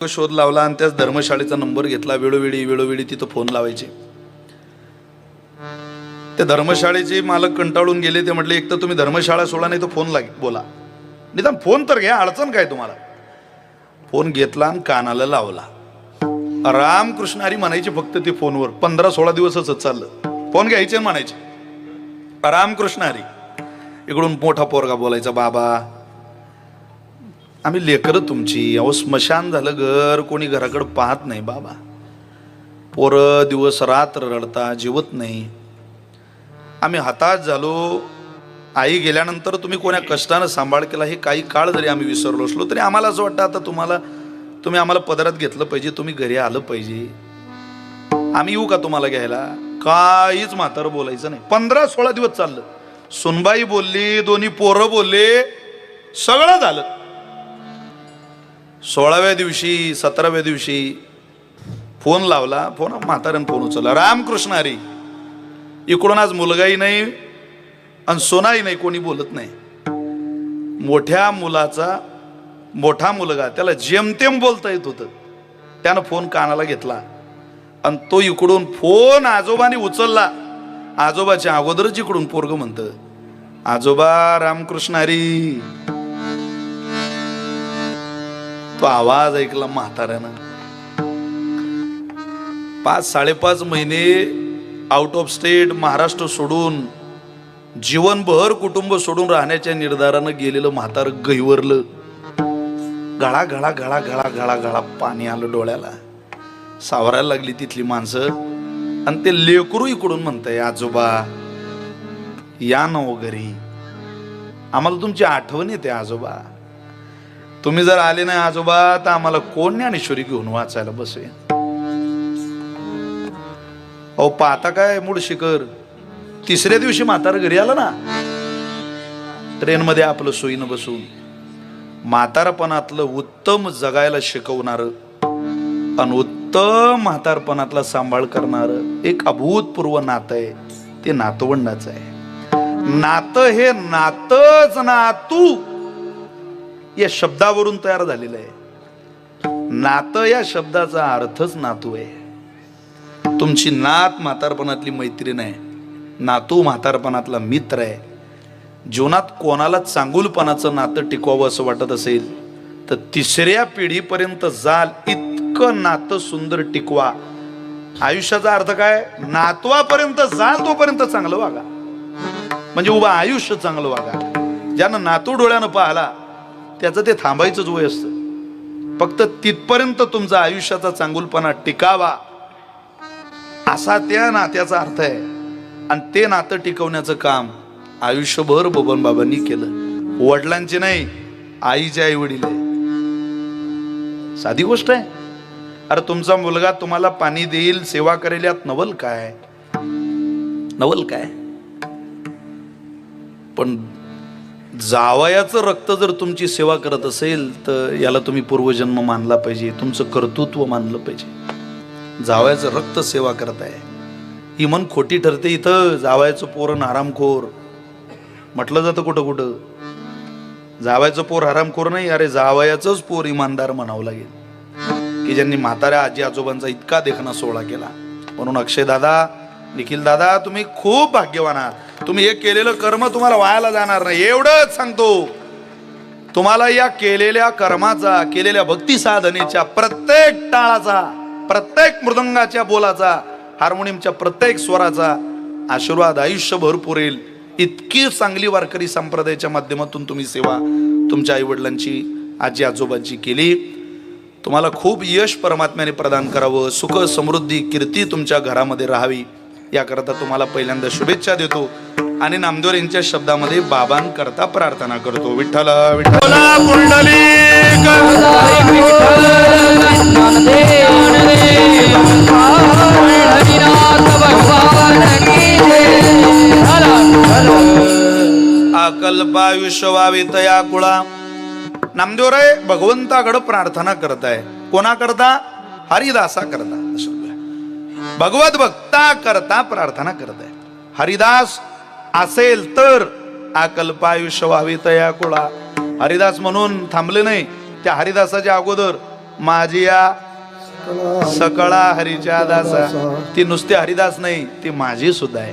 शोध लावला आणि त्याच धर्मशाळेचा नंबर घेतला. वेळोवेळी तिथं फोन लावायचे. ते धर्मशाळेचे मालक कंटाळून गेले. ते म्हटले, एक तर तुम्ही धर्मशाळा सोडा, नाही तर फोन बोला, निदान फोन तर घ्या, अडचण काय तुम्हाला. फोन घेतला आणि कानाला लावला. रामकृष्ण हरी म्हणायचे फक्त ते फोनवर. 15-16 दिवस असंच चाललं. फोन घ्यायचे म्हणायचे रामकृष्ण हरी. इकडून मोठा पोरगा बोलायचा, बाबा आम्ही लेकर तुमची, अहो स्मशान झालं घर, कोणी घराकडे पाहत नाही बाबा. पोरं दिवस रात्र रडता, जेवत नाही. आम्ही हताश झालो. आई गेल्यानंतर तुम्ही कोण्या कष्टानं सांभाळ केला हे काही काळ जरी आम्ही विसरलो असलो तरी आम्हाला असं वाटतं आता तुम्ही आम्हाला पदरात घेतलं पाहिजे, तुम्ही घरी आलं पाहिजे. आम्ही येऊ का तुम्हाला घ्यायला? काहीच म्हातारं बोलायचं नाही. 15-16 दिवस चाललं. सुनबाई बोलली, दोन्ही पोरं बोलले, सगळं झालं. 16व्या दिवशी 17व्या दिवशी फोन लावला. फोन म्हाताऱ्यानं फोन उचलला. रामकृष्ण हरी. इकडून आज मुलगाही नाही आणि सोनाही नाही, कोणी बोलत नाही. मोठा मुलगा, त्याला जेमतेम बोलता येत होतं, त्यानं फोन कानाला घेतला आणि तो इकडून फोन आजोबाने उचलला. आजोबाच्या अगोदरच इकडून पोरग म्हणतं, आजोबा रामकृष्ण हरी. तो आवाज ऐकला म्हाताऱ्यानं. 5-5.5 महिने आउट ऑफ स्टेट, महाराष्ट्र सोडून, जीवनभर कुटुंब सोडून राहण्याच्या निर्धारानं गेलेलं म्हातारं गहिवरलं. गळा गळा गळा गळा गळा गळा पाणी आलं डोळ्याला. सावरायला लागली तिथली माणसं. आणि ते लेकरू इकडून म्हणतंय, आजोबा या ना हो घरी, आम्हाला तुमची आठवण येते आजोबा. तुम्ही जर आले नाही आजोबा तर आम्हाला कोण ज्ञानेश्वरी घेऊन वाचायला बसे. अहो पाहता काय मुळशीकर, 3ऱ्या दिवशी म्हातारं घरी आलं ना, ट्रेन मध्ये आपलं सोयीनं बसून. म्हातारपणातलं उत्तम जगायला शिकवणार आणि उत्तम म्हातारपणातला सांभाळ करणार एक अभूतपूर्व नातं आहे, ते नातवंडाचं आहे. नातं हे नातच नातू या शब्दावरून तयार झालेलं आहे. नातं या शब्दाचा अर्थच नातू आहे. तुमची नात म्हातारपणातली मैत्रीण आहे, नातू म्हातारपणातला मित्र आहे. जीवनात कोणाला चांगुलपणाचं नातं टिकवावं असं वाटत असेल तर 3ऱ्या पिढीपर्यंत जाल इतकं नातं सुंदर टिकवा. आयुष्याचा अर्थ काय? नातवापर्यंत जाल तोपर्यंत चांगलं वागा, म्हणजे उभं आयुष्य चांगलं वागा. ज्यानं नातू डोळ्यानं पाहिला त्याचं ते थांबायचंच वय असतं. फक्त तिथपर्यंत तुमचा आयुष्याचा चांगुलपणा टिकावा असा त्या नात्याचा अर्थ आहे. आणि ते नातं टिकवण्याचं काम आयुष्यभर बबन बाबांनी केलं. वडिलांचे नाही, आईचे आई वडील आहे. साधी गोष्ट आहे. अरे तुमचा मुलगा तुम्हाला पाणी देईल, सेवा करेल, यात नवल काय? नवल काय? पण जावयाचं रक्त जर तुमची सेवा करत असेल तर याला तुम्ही पूर्वजन्म मानला पाहिजे, तुमचं कर्तृत्व मानलं पाहिजे. जावयाचं रक्त सेवा करत आहे ही मन खोटी ठरते. इथं जावयाचं पोरण हरामखोर म्हटलं जातं कुठं कुठं. जावयाचं पोर हरामखोर नाही, अरे जावयाचंच पोर इमानदार म्हणावं लागेल, की ज्यांनी म्हाताऱ्या आजी आजोबांचा इतका देखणा सोहळा केला. म्हणून अक्षय दादा, निखिल दादा, तुम्ही खूप भाग्यवान आहात. तुम्ही हे केलेलं कर्म तुम्हाला वायाला जाणार नाही, एवढंच सांगतो. तुम्हाला या केलेल्या कर्माचा, केलेल्या भक्ती साधनेच्या, प्रत्येक टाळाचा, प्रत्येक मृदंगाच्या बोलाचा, हार्मोनियमच्या प्रत्येक स्वराचा आशीर्वाद आयुष्यभर पुरेल. इतकी चांगली वारकरी संप्रदायाच्या माध्यमातून तुम्ही सेवा तुमच्या आई वडिलांची, आजी आजोबांची केली. तुम्हाला खूप यश परमात्म्याने प्रदान करावं, सुख समृद्धी कीर्ती तुमच्या घरामध्ये राहावी, याकरता तुम्हाला पहिल्यांदा शुभेच्छा देतो. आणि नामदेव यांच्या शब्दामध्ये बाबांकरता प्रार्थना करतो. विठ्ठल विठ्ठल पुंडलिक अकल्पायुष्य व्हावी तया कुळा. नामदेवराय भगवंताकडे प्रार्थना करताय. कोणा करता? हरिदासा करता. भगवत भक्ता करता प्रार्थना करताय. हरिदास असेल तर अकल्पायुष्य व्हावी तया कुळा. हरिदास म्हणून थांबले नाही, त्या हरिदासाच्या अगोदर माझी या सकळा हरीच्या दासा. ती नुसते हरिदास नाही, ती माझी सुद्धा आहे.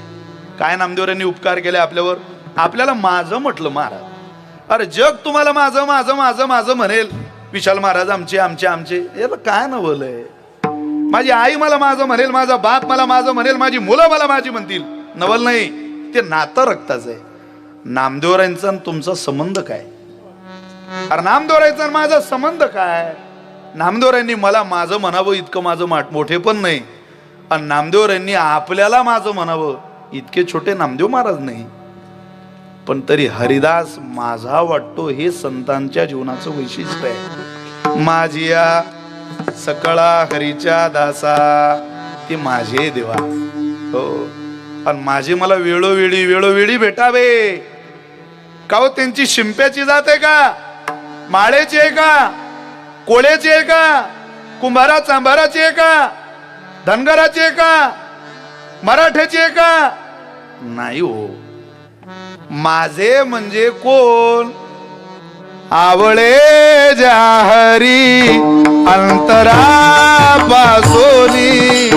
काय नामदेवरांनी उपकार केले आपल्यावर. आपल्याला माझं म्हटलं महाराज. अरे जग तुम्हाला माझं माझं माझं माझं म्हणेल. विशाल महाराज आमचे आमचे आमचे, याला काय नवलंय. माझी आई मला माझं म्हणेल, माझा बाप मला माझं म्हणेल, माझी मुलं मला माझी म्हणतील. नवल नाही, ते नातं रक्ताचं आहे. नामदेवरांचा तुमचा संबंध काय. अरे नामदेवरांचा माझा संबंध काय. नामदेवरांनी मला माझं म्हणावं इतकं माझं मोठे पण नाही, आणि नामदेवरांनी आपल्याला माझं म्हणावं इतके छोटे नामदेव महाराज नाही. पण तरी हरिदास माझा वाटतो, हे संतांच्या जीवनाचं वैशिष्ट्य आहे. माझी या सकळा हरीच्या दासा, ती माझे देवा. हो, आणि माझे मला वेळोवेळी वेळोवेळी भेटावे. का हो, त्यांची शिंप्याची जात आहे का, माळेची आहे का, कोळ्याची आहे का, कुंभारा चांभाराची आहे का, धनगराची आहे का, मराठ्याची आहे का. नाही हो, माझे म्हणजे कोण. आवळे ज्या हरी अंतरा पासोनी,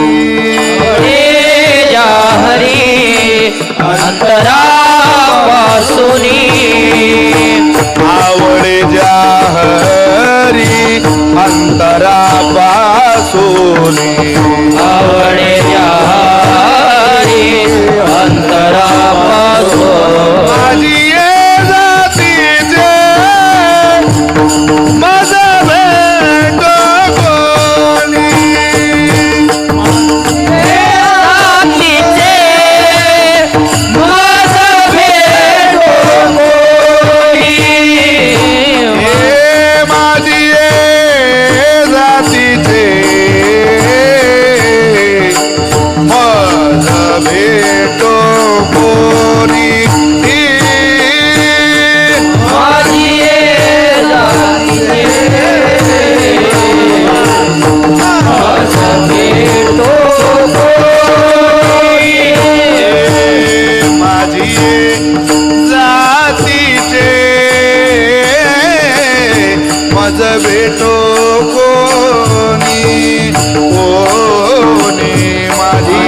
ज्या हरी अंतरा पासोनी, आवळे ज्या हरी अंतरा पासोनी, आवळे ज्या हरी अंतरा पासोनी. माझी ये जातीचे माझा भेट कोणी, जातीचे माझा भेट कोणी. हे माझी ये जातीचे माझा भेट कोणी. माझी जातीचे माझा भेट माझी जातीचे मज भेटो कोणी कोणी. माझी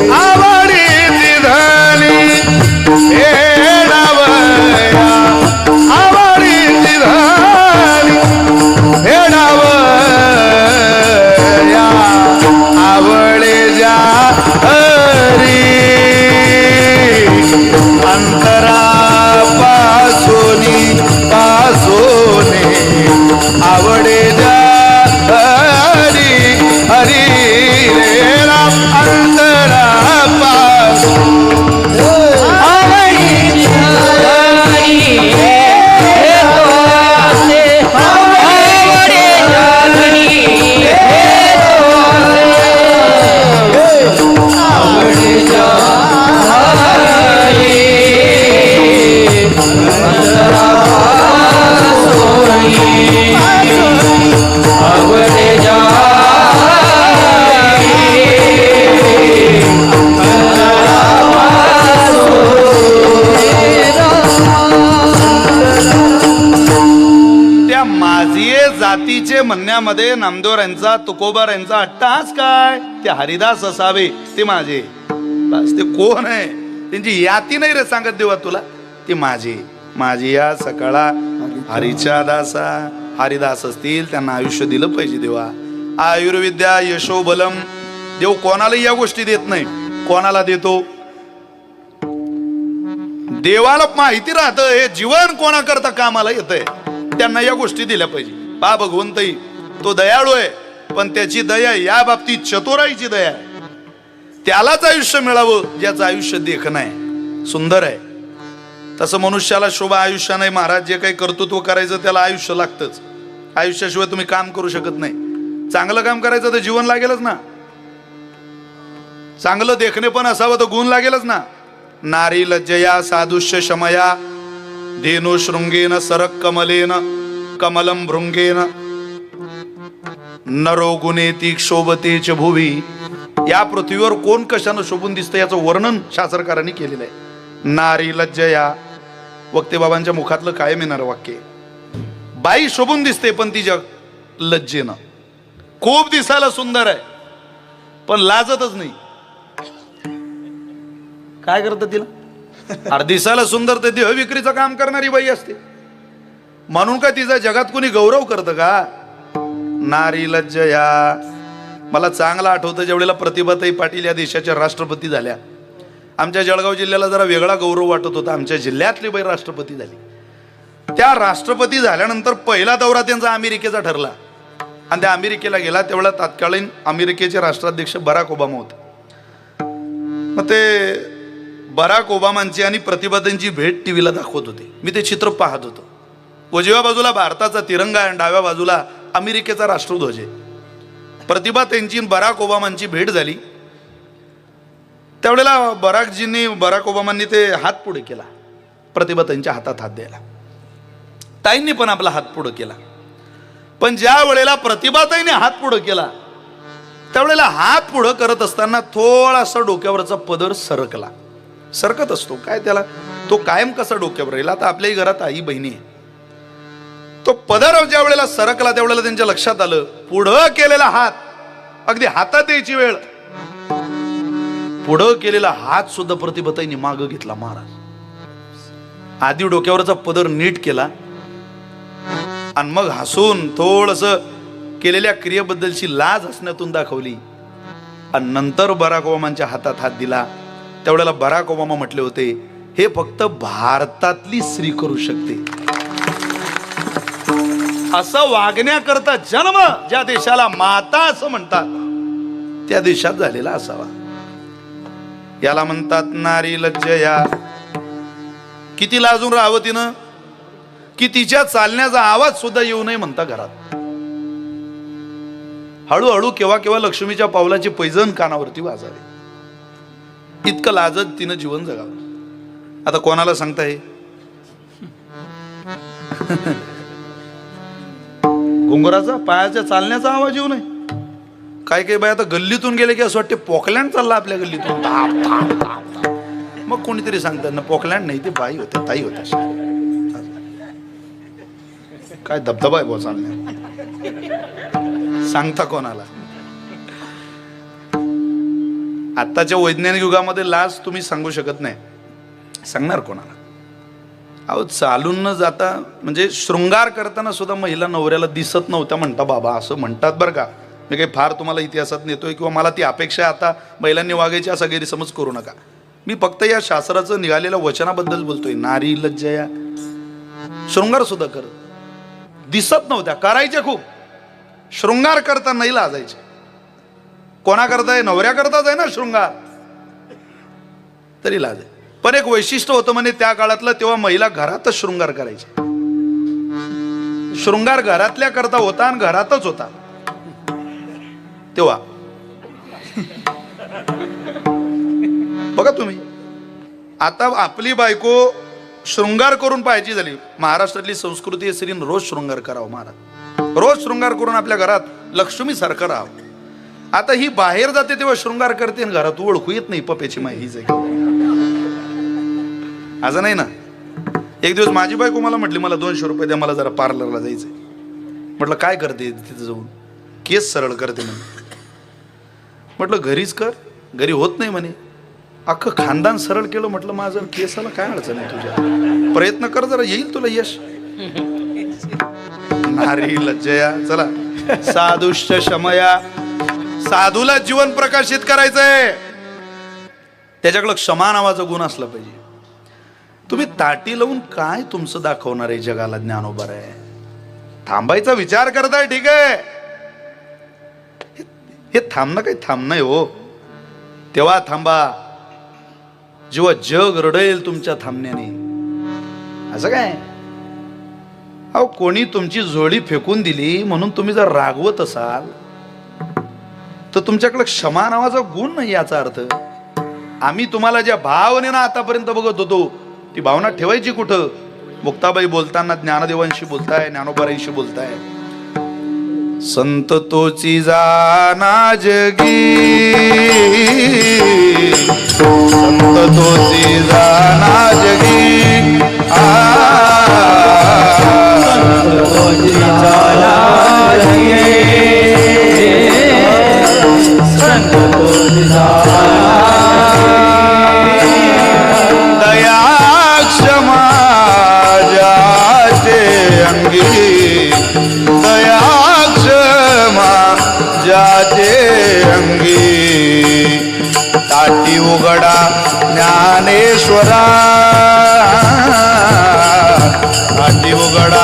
आवडीची झाली हेडावया, आवडीची झाली हेडावया, आवळे ज्या हरी अंतरा पासोनी पासोने, आवडे ज्या हरी हरी रे राम अंतरा पासोनी. जातीचे म्हणण्यामध्ये नामदेवरांचा तुकोबारांचा अट्टहास काय. ते हरिदास असावे, ते माझे. बस, ते कोण आहे त्यांची याती नाही रे सांगत देवा तुला. ते माझे. माझी या सकाळा हरीच्या दासा. हरिदास असतील त्यांना आयुष्य दिलं पाहिजे देवा. आयुर्विद्या यशो बलम. देव कोणाला या गोष्टी देत नाही. कोणाला देतो. देवाला माहिती राहतं हे जीवन कोणाकरता कामाला येतंय, त्यांना या गोष्टी दिल्या पाहिजे. पा भगवंतही तो दयाळू आहे, पण त्याची दया या बाबतीत चतुराईची दया आहे. त्यालाच आयुष्य मिळावं ज्याचं आयुष्य देखणं आहे, सुंदर आहे. तसं मनुष्याला शोभा आयुष्य नाही महाराज. जे काही कर्तृत्व करायचं त्याला आयुष्य लागतंच. आयुष्याशिवाय तुम्ही काम करू शकत नाही. चांगलं काम करायचं तर जीवन लागेलच ना. चांगलं देखणे पण असावं तर गुण लागेलच ना. नारी लज्जया साधुष्य शमया धेनु शृंगेन सरक कमलेन कमलम भृंगेन नरो गुणेती क्षोभते च भुवी या पृथ्वीवर कोण कशानं शोभून दिसतं याचं वर्णन शास्त्रकारांनी केलेलं आहे. नारी लज्जया, वक्ते बाबांच्या मुखातलं कायम येणारं वाक्य. बाई शोभून दिसते पण ती जग लज्जेनं. खूप दिसायला सुंदर आहे पण लाजतच नाही. काय करतं तिला? अरे दिसायला सुंदर ते देह विक्रीचं काम करणारी बाई असते म्हणून का तिचा जगात कोणी गौरव करतं का? नारी लज्जया. मला चांगलं आठवतं ज्यावेळेला प्रतिभाताई पाटील या देशाच्या राष्ट्रपती झाल्या. आमच्या जळगाव जिल्ह्याला जरा वेगळा गौरव वाटत होता. आमच्या जिल्ह्यातली बाई राष्ट्रपती झाली. त्या राष्ट्रपती झाल्यानंतर पहिला दौरा त्यांचा अमेरिकेचा ठरला आणि त्या अमेरिकेला गेला. त्यावेळेला तत्कालीन अमेरिकेचे राष्ट्राध्यक्ष बराक ओबामा होते. मग ते बराक ओबामांची आणि प्रतिभाताईंची भेट टीव्हीला दाखवत होते. मी ते चित्र पाहत होतो. उजव्या बाजूला भारताचा तिरंगा आणि डाव्या बाजूला अमेरिकेचा राष्ट्रध्वज आहे. प्रतिभाताईंची बराक ओबामांची भेट झाली. त्यावेळेला बराक ओबामांनी ते हात पुढे केला प्रतिभाताईंच्या हातात हात द्यायला. ताईंनी पण आपला हात पुढे केला. पण ज्या वेळेला प्रतिभाताईने हात पुढे केला त्यावेळेला हात पुढे करत असताना थोडासा डोक्यावरचा पदर सरकला. सरकत असतो काय त्याला, तो कायम कसा डोक्यावर राहील. आता आपल्याही घरात आई बहिणी आहे. तो पदर ज्या वेळेला सरकला त्यावेळेला त्यांच्या लक्षात आलं पुढं केलेला हात, अगदी हातात यायची वेळ, पुढं केलेला हात सुद्धा प्रतिभाताईंनी मागं घेतला. महाराज आधी डोक्यावरचा पदर नीट केला आणि मग हसून थोडस केलेल्या क्रियेबद्दलची लाज हसण्यातून दाखवली आणि नंतर बराक ओबामांच्या हातात हात दिला. त्यावेळेला बराक ओबामा म्हटले होते हे फक्त भारतातली स्त्री करू शकते. असं वागण्याकरता जन्म ज्या देशाला माता असं म्हणतात त्या देशात झालेला असावा. याला म्हणतात नारी लज्जया. किती लाजून राहावं तिनं की तिच्या चालण्याचा आवाज सुद्धा येऊ नये म्हणता घरात. हळूहळू केव्हा केव्हा लक्ष्मीच्या पावलाचे पैजण कानावरती वाजावे. इतकं लाजत तिनं जीवन जगावं. आता कोणाला सांगताय घुंगराचा पायाच्या चालण्याचा आवाज येऊ नये. काय काय बाय आता गल्लीतून गेले की असं वाटते पोकलँड चालला आपल्या गल्लीतून. मग कोणीतरी सांगतात ना पोकलँड नाही ते बाई होत्या, ताई होत्या. काय धबधबा आहे बो चालण्या, सांगता कोणाला. आत्ताच्या वैज्ञानिक युगामध्ये लाज तुम्ही सांगू शकत नाही, सांगणार कोणाला. अहो चालून न जाता म्हणजे शृंगार करताना सुद्धा महिला नवऱ्याला दिसत नव्हत्या म्हणता बाबा, असं म्हणतात बरं का. मी काही फार तुम्हाला इतिहासात नेतोय किंवा मला ती अपेक्षा आहे आता महिलांनी वागायची असा गैरसमज करू नका. मी फक्त या शास्त्राचं निघालेल्या वचनाबद्दल बोलतोय. नारी लज्जया. शृंगार सुद्धा कर दिसत नव्हत्या, करायच्या खूप. शृंगार करता नाही लाजायचे. कोणा करताय? नवऱ्या करताच आहे ना शृंगार, तरी लाज आहे. पण एक वैशिष्ट्य होतं म्हणे त्या काळातलं, तेव्हा महिला घरातच शृंगार करायचे. शृंगार घरातल्या करता होता आणि घरातच होता तेव्हा. बघा तुम्ही आता आपली बायको शृंगार करून पाहायची झाली. महाराष्ट्रातली संस्कृती आहे स्त्रीनं रोज शृंगार करावं. महाराज रोज शृंगार करून आपल्या घरात लक्ष्मी सारखं राहावं. आता ही बाहेर जाते तेव्हा शृंगार करते आणि घरात ओळखू येत नाही पप्याची माय हीच आहे असं नाही ना. एक दिवस माझी बायको मला म्हटली मला 200 रुपये द्या, मला जरा पार्लरला जायचंय. म्हटलं काय करते तिथं जाऊन? केस सरळ करते म्हणे. म्हटलं घरीच कर, घरी होत नाही म्हणे. अख्खं खानदान सरळ केलं. म्हटलं माझं केसाला काय अडचण आहे तुझ्या, प्रयत्न कर जरा, येईल तुला यश. नारी लज्जया. चला साधुश्च क्षमया. साधूला जीवन प्रकाशित करायचंय, त्याच्याकडे क्षमा नावाचा गुण असला पाहिजे. तुम्ही ताटी लावून काय तुमचं दाखवणार आहे जगाला? ज्ञानोबा आहे, थांबायचा विचार करताय ठीक आहे. हे थांबणं काही थांबणं हो. तेव्हा थांबा जेव्हा जग रडेल तुमच्या थांबण्याने. असं काय अहो, कोणी तुमची जोडी फेकून दिली म्हणून तुम्ही जर रागवत असाल तर तुमच्याकडे क्षमा नावाचा गुण नाही याचा अर्थ. आम्ही तुम्हाला ज्या भावनेनं आतापर्यंत बघत होतो ती भावना ठेवायची कुठं? मुक्ताबाई बोलताना ज्ञानदेवांशी बोलताय, ज्ञानोबाईंशी बोलताय. संत तोची जाना जगी, संत तोची जाना जगी, दया क्षमा जाचे अंगी, दया क्षमा जाचे अंगी, ताटी उघडा ज्ञानेश्वरा, ताटी उघडा